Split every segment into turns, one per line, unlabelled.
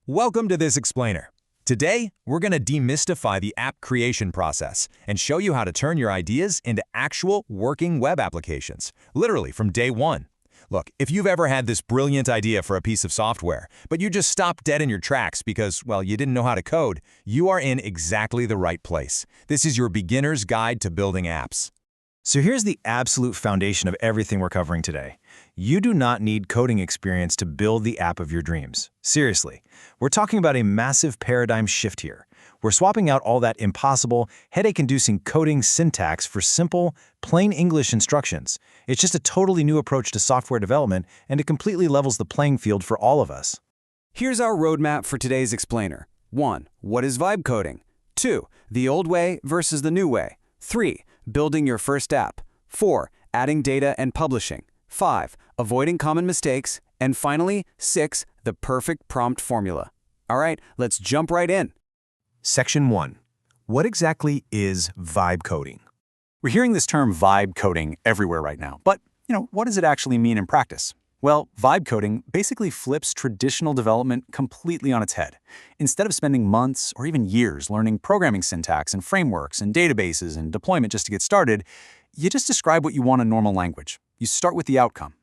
Welcome to this explainer. Today, we're going to demystify the app creation process and show you how to turn your ideas into actual working web applications, literally from day one. Look, if you've ever had this brilliant idea for a piece of software, but you just stopped dead in your tracks because, well, you didn't know how to code, you are in exactly the right place. This is your beginner's guide to building apps.
So here's the absolute foundation of everything we're covering today. You do not need coding experience to build the app of your dreams. Seriously, we're talking about a massive paradigm shift here. We're swapping out all that impossible, headache-inducing coding syntax for simple, plain English instructions. It's just a totally new approach to software development, and it completely levels the playing field for all of us.
Here's our roadmap for today's explainer. 1. What is vibe coding? 2. The old way versus the new way. 3. Building your first app. 4. Adding data and publishing. 5. Avoiding common mistakes. And finally, 6. The perfect prompt formula. All right, let's jump right in.
Section 1. What exactly is vibe coding?
We're hearing this term vibe coding everywhere right now, but what does it actually mean in practice? Well, vibe coding basically flips traditional development completely on its head. Instead of spending months or even years learning programming syntax and frameworks and databases and deployment just to get started, you just describe what you want in normal language. You start with the outcome.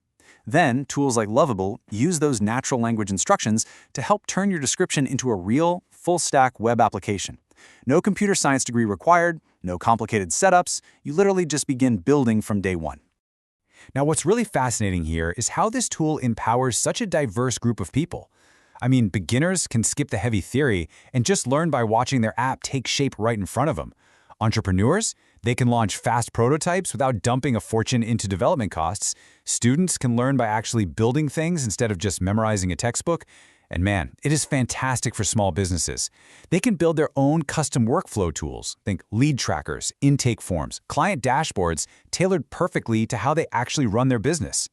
Then, tools like Lovable use those natural language instructions to help turn your description into a real, full-stack web application. No computer science degree required, no complicated setups, you literally just begin building from day one.
Now, what's really fascinating here is how this tool empowers such a diverse group of people. I mean, beginners can skip the heavy theory and just learn by watching their app take shape right in front of them. Entrepreneurs, they can launch fast prototypes without dumping a fortune into development costs. Students can learn by actually building things instead of just memorizing a textbook. And man, it is fantastic for small businesses. They can build their own custom workflow tools. Think lead trackers, intake forms, client dashboards, tailored perfectly to how they actually run their business.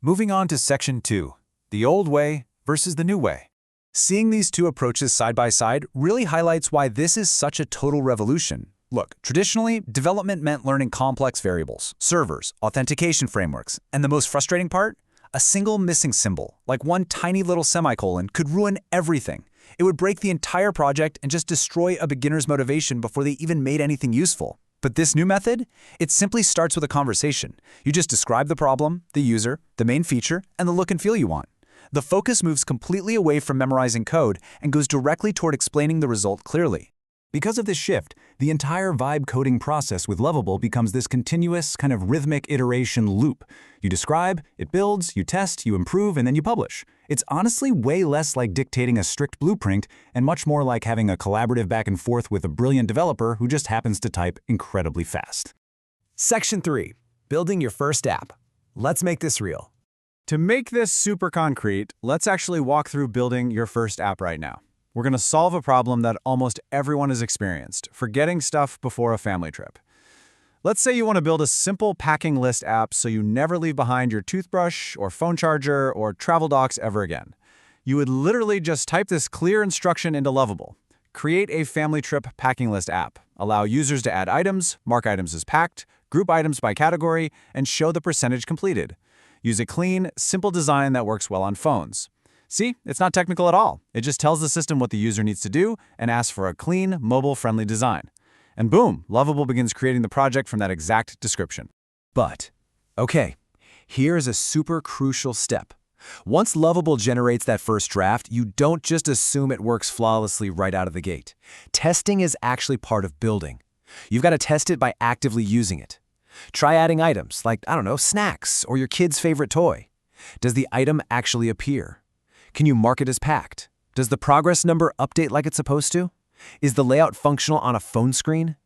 Moving on to Section 2. The old way versus the new way.
Seeing these two approaches side by side really highlights why this is such a total revolution. Look, traditionally, development meant learning complex variables, servers, authentication frameworks, and the most frustrating part? A single missing symbol, like one tiny little semicolon, could ruin everything. It would break the entire project and just destroy a beginner's motivation before they even made anything useful. But this new method? It simply starts with a conversation. You just describe the problem, the user, the main feature, and the look and feel you want. The focus moves completely away from memorizing code and goes directly toward explaining the result clearly. Because of this shift, the entire vibe coding process with Lovable becomes this continuous, kind of rhythmic iteration loop. You describe, it builds, you test, you improve, and then you publish. It's honestly way less like dictating a strict blueprint and much more like having a collaborative back and forth with a brilliant developer who just happens to type incredibly fast.
Section 3. Building your first app. Let's make this real.
To make this super concrete, let's actually walk through building your first app right now. We're going to solve a problem that almost everyone has experienced, forgetting stuff before a family trip. Let's say you want to build a simple packing list app so you never leave behind your toothbrush or phone charger or travel docs ever again. You would literally just type this clear instruction into Lovable. Create a family trip packing list app. Allow users to add items, mark items as packed, group items by category, and show the percentage completed. Use a clean, simple design that works well on phones. See, it's not technical at all. It just tells the system what the user needs to do and asks for a clean, mobile-friendly design. And boom, Lovable begins creating the project from that exact description.
But, okay, here's a super crucial step. Once Lovable generates that first draft, you don't just assume it works flawlessly right out of the gate. Testing is actually part of building. You've got to test it by actively using it. Try adding items like, snacks or your kid's favorite toy. Does the item actually appear? Can you mark it as packed? Does the progress number update like it's supposed to? Is the layout functional on a phone screen?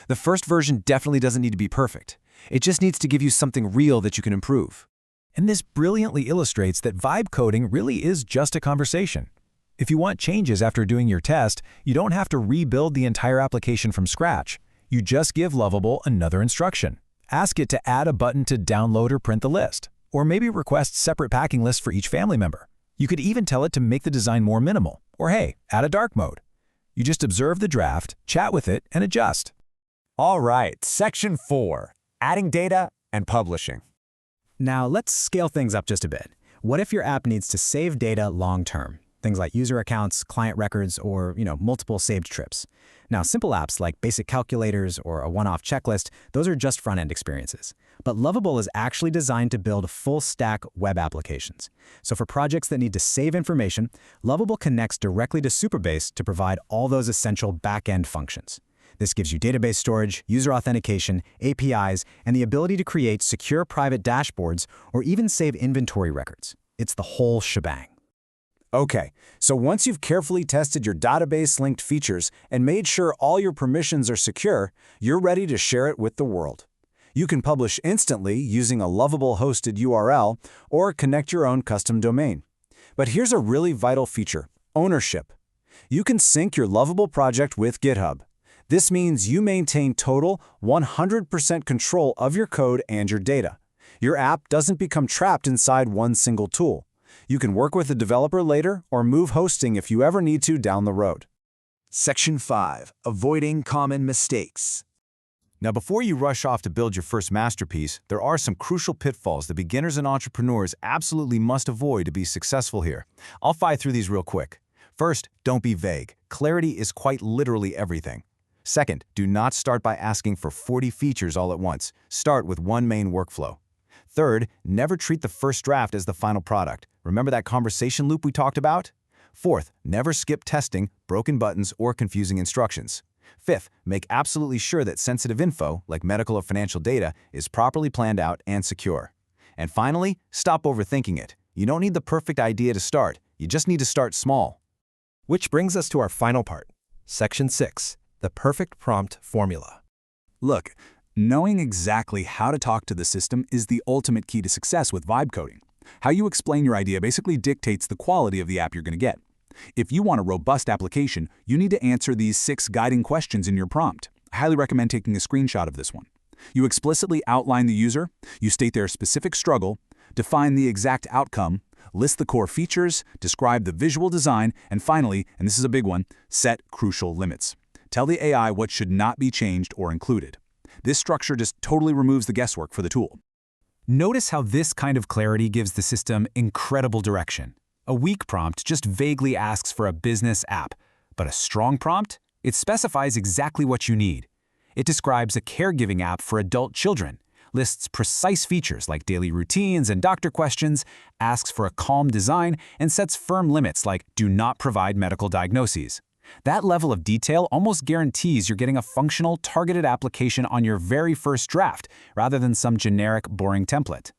The first version definitely doesn't need to be perfect. It just needs to give you something real that you can improve.
And this brilliantly illustrates that vibe coding really is just a conversation. If you want changes after doing your test, you don't have to rebuild the entire application from scratch. You just give Lovable another instruction. Ask it to add a button to download or print the list, or maybe request separate packing lists for each family member. You could even tell it to make the design more minimal, or hey, add a dark mode. You just observe the draft, chat with it, and adjust.
All right, Section 4. Adding data and publishing. Now let's scale things up just a bit. What if your app needs to save data long-term?
things like user accounts, client records, or multiple saved trips. Now, simple apps like basic calculators or a one-off checklist, those are just front-end experiences. But Lovable is actually designed to build full-stack web applications. So for projects that need to save information, Lovable connects directly to Supabase to provide all those essential back-end functions. This gives you database storage, user authentication, APIs, and the ability to create secure private dashboards or even save inventory records. It's the whole shebang.
Okay, so once you've carefully tested your database-linked features and made sure all your permissions are secure, you're ready to share it with the world. You can publish instantly using a Lovable-hosted URL or connect your own custom domain. But here's a really vital feature: ownership. You can sync your Lovable project with GitHub. This means you maintain total 100% control of your code and your data. Your app doesn't become trapped inside one single tool. You can work with a developer later or move hosting if you ever need to down the road.
Section 5. Avoiding common mistakes. Now, before you rush off to build your first masterpiece, there are some crucial pitfalls that beginners and entrepreneurs absolutely must avoid to be successful here. I'll fly through these real quick. First, don't be vague. Clarity is quite literally everything. Second, do not start by asking for 40 features all at once. Start with one main workflow. Third, never treat the first draft as the final product. Remember that conversation loop we talked about? Fourth, never skip testing, broken buttons, or confusing instructions. Fifth, make absolutely sure that sensitive info, like medical or financial data, is properly planned out and secure. And finally, stop overthinking it. You don't need the perfect idea to start. You just need to start small.
Which brings us to our final part, Section 6, the perfect prompt formula.
Look, knowing exactly how to talk to the system is the ultimate key to success with vibe coding. How you explain your idea basically dictates the quality of the app you're going to get. If you want a robust application, you need to answer these 6 guiding questions in your prompt. I highly recommend taking a screenshot of this one. You explicitly outline the user, you state their specific struggle, define the exact outcome, list the core features, describe the visual design, and finally, and this is a big one, set crucial limits. Tell the AI what should not be changed or included. This structure just totally removes the guesswork for the tool.
Notice how this kind of clarity gives the system incredible direction. A weak prompt just vaguely asks for a business app, but a strong prompt, it specifies exactly what you need. It describes a caregiving app for adult children, lists precise features like daily routines and doctor questions, asks for a calm design, and sets firm limits like do not provide medical diagnoses. That level of detail almost guarantees you're getting a functional, targeted application on your very first draft, rather than some generic, boring template.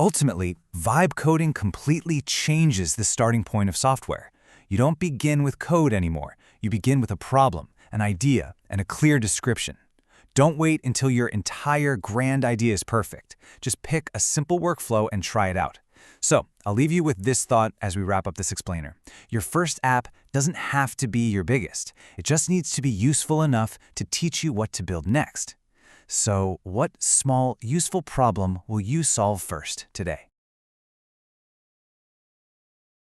Ultimately, vibe coding completely changes the starting point of software. You don't begin with code anymore. You begin with a problem, an idea, and a clear description. Don't wait until your entire grand idea is perfect. Just pick a simple workflow and try it out. So, I'll leave you with this thought as we wrap up this explainer. Your first app doesn't have to be your biggest. It just needs to be useful enough to teach you what to build next. So, what small, useful problem will you solve first today?